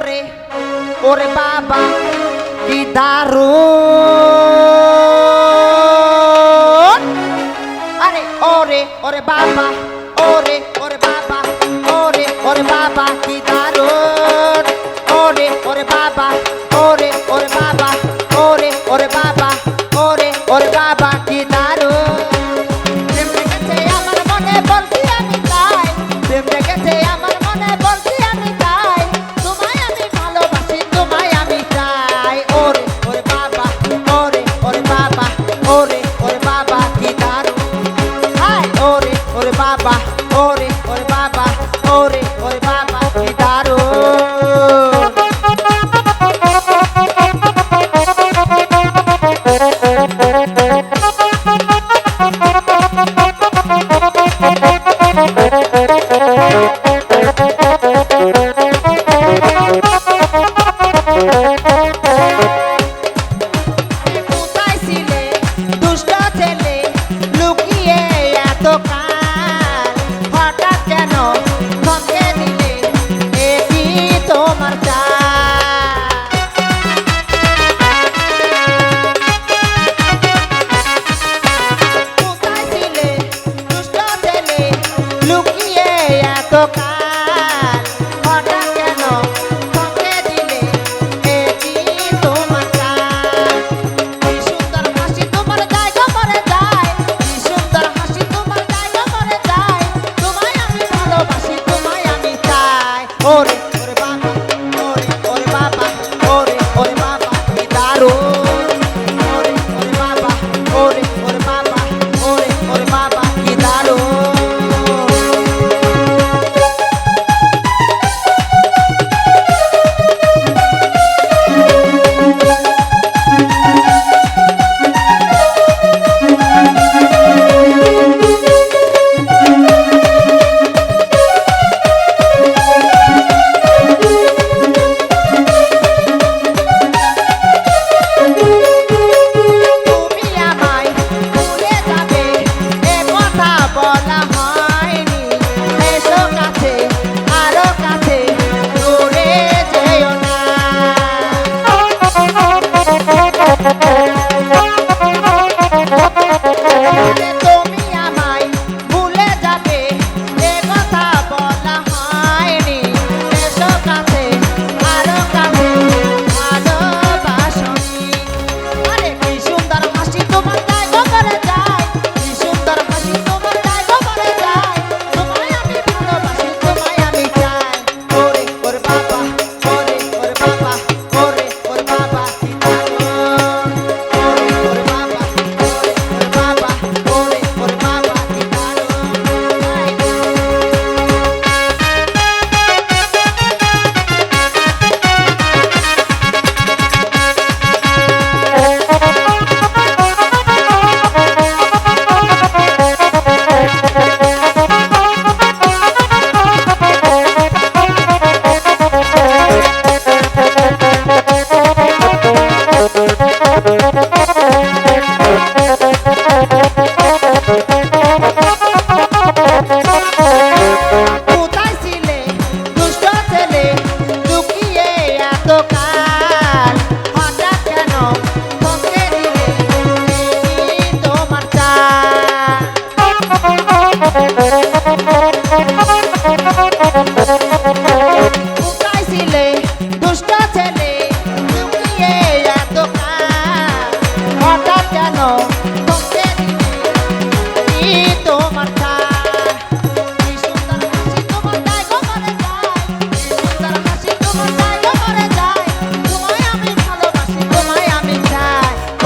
ওরে ওরে বাবা কি দারুণ আরে ওরে ওরে বাবা ওরে ওরে বাবা ওরে ওরে বাবা কি দারুণ ওরে ওরে বাবা ওরে ওরে বাবা ওরে ওরে বাবা ওরে ওরে বাবা কি দারুণ প্রেম জেগেছে আমার মনে বলছি আমি তাই প্রেম জেগেছে আমার মনে বলছি আমি তাই তোমায় আমি ভালোবাসি তোমায় আমি চাই ওরে ওরে বাবা ওরে ওরে বাবা ওরে ওরে বাবা কি দারুণ হায় ওরে ওরে বাবা ওরে ওরে বাবা ওরে ওরে বাবা কি দারুণ ওরে ওরে বাবা ওরে ওরে বাবা ওরে ওরে বাবা কি দারুণ ওরে ওরে বাবা ওরে ওরে বাবা ওরে ওরে বাবা কি দারুণ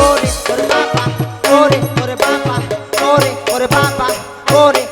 ওরে ওরে বাবা ওরে ওরে বাবা ওরে